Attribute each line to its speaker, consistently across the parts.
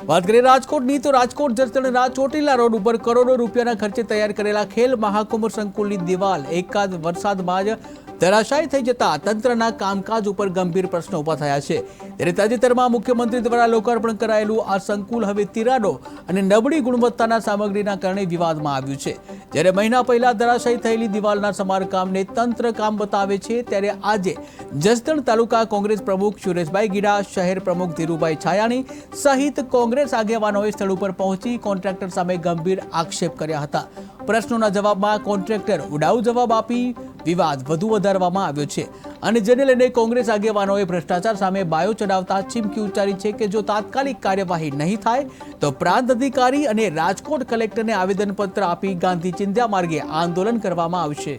Speaker 1: વાત કરીએ રાજકોટની તો રાજકોટ જસદણના ચોટીલા રોડ ઉપર કરોડો રૂપિયાના ખર્ચે તૈયાર કરેલા ખેલ મહાકુંભ સંકુલની દિવાલ એકાદ વરસાદમાં જ ધરાશાયી થઈ જતા તંત્રના કામકાજ ઉપર ગંભીર પ્રશ્નો ઊભા થયા છે। ત્યારે તાજેતરમાં મુખ્યમંત્રી દ્વારા લોકાર્પણ કરાયેલું આ સંકુલ હવે તિરાડો અને નબળી ગુણવત્તાના સામગ્રીના કારણે વિવાદમાં આવ્યું છે। જ્યારે મહિના પહેલા ધરાશાયી થયેલી દિવાલના સમારકામને તંત્ર કામ બતાવે છે, ત્યારે આજે જસદણ તાલુકા કોંગ્રેસ પ્રમુખ સુરેશભાઈ ગીડા, શહેર પ્રમુખ ધીરુભાઈ છાયાણી સહિત કોંગ્રેસ આગેવાનોએ સ્થળ ઉપર પહોંચી કોન્ટ્રાક્ટર સામે ગંભીર આક્ષેપ કર્યા હતા। પ્રશ્નોના જવાબમાં કોન્ટ્રાક્ટર ઉડાઉ જવાબ આપી વિવાદ વધુ વધારવામાં આવ્યો છે અને જેને લઈને કોંગ્રેસ આગેવાનોએ ભ્રષ્ટાચાર સામે બાયો ચડાવતા ચીમકી ઉચ્ચારી છે કે જો તાત્કાલિક કાર્યવાહી નહીં થાય તો પ્રાંત અધિકારી અને રાજકોટ કલેક્ટરને આવેદનપત્ર આપી ગાંધી ચિંધ્યા માર્ગે આંદોલન કરવામાં આવશે।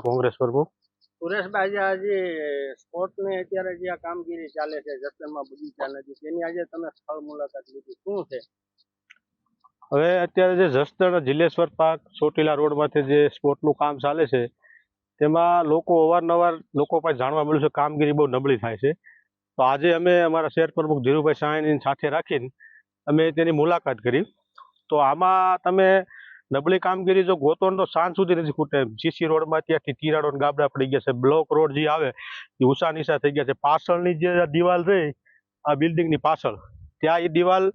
Speaker 2: કોંગ્રેસ પ્રમુખ
Speaker 3: સુરેશભાઈ, આજે સ્પોર્ટને અત્યારે જે આ કામગીરી ચાલે છે જસદણમાં બગીચા નજીક, એની આજે તમે સ્થળ મુલાકાત લીધી, શું છે?
Speaker 2: હવે અત્યારે જે જસદણ જિલ્લેશ્વર પાર્ક ચોટીલા રોડમાંથી જે સ્પોર્ટનું કામ ચાલે છે તેમાં લોકો અવારનવાર લોકો પાસે જાણવા મળ્યું છે કામગીરી બહુ નબળી થાય છે। તો આજે અમે અમારા શહેર પ્રમુખ ધીરુભાઈ છાયાણીની સાથે રાખીને અમે તેની મુલાકાત કરી। તો આમાં તમે નબળી કામગીરી જો ગોતો તો સાંજ સુધી નથી ખૂટે। જીસી રોડમાં ત્યાંથી તિરાડો ને ગાબડા પડી ગયા છે, બ્લોક રોડ જે આવે એ ઊંચા નીચા થઈ ગયા છે। પાછળની જે દિવાલ રહી આ બિલ્ડિંગની પાછળ, ત્યાં એ દિવાલ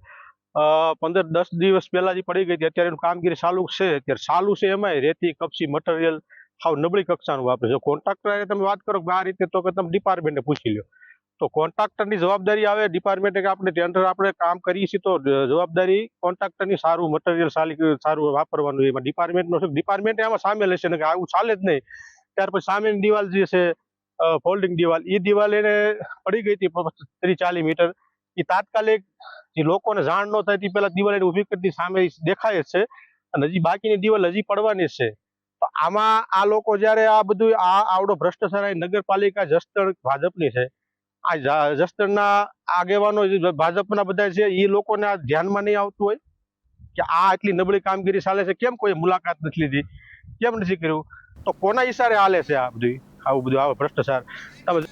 Speaker 2: 15-10 દિવસ પહેલા જે પડી ગઈ હતી, અત્યારે એનું કામગીરી ચાલુ છે। અત્યારે ચાલુ છે એમાંય રેતી કપચી મટીરિયલ સાવ નબળી કક્ષાનું વાપરે છે। કોન્ટ્રાક્ટર તમે વાત કરો કે આ રીતે, તો કે તમે ડિપાર્ટમેન્ટને પૂછી લો તો કોન્ટ્રાક્ટરની જવાબદારી આવે ડિપાર્ટમેન્ટે કે આપણે ટેન્ડર આપણે કામ કરીએ છીએ તો જવાબદારી કોન્ટ્રાક્ટરની સારું મટીરિયલ સારું વાપરવાનું એમાં ડિપાર્ટમેન્ટનો છે। ડિપાર્ટમેન્ટ આમાં સામેલ હશે ને કે આવું ચાલે જ નહીં। ત્યાર પછી સામેની દિવાલ જે છે ફોલ્ડિંગ દિવાલ, એ દિવાલ એને પડી ગઈ હતી 30-40 મીટર, એ તાત્કાલિક જે લોકોને જાણ ન થાય તે પેલા દિવાલ એને ઊભી કરી સામે દેખાય જ છે અને હજી બાકીની દિવાલ હજી પડવાની જ છે। તો આમાં આ લોકો જયારે આ બધું આવડો ભ્રષ્ટાચાર નગરપાલિકા જસદણ ભાજપની છે, આ જસદણના આગેવાનો ભાજપના બધા છે, એ લોકોને આ ધ્યાનમાં નહીં આવતું હોય કે આ આટલી નબળી કામગીરી ચાલે છે, કેમ કોઈ મુલાકાત નથી લીધી, કેમ નથી કર્યું, તો કોના ઈશારે હાલે છે આ બધું આવું ભ્રષ્ટાચાર? તમે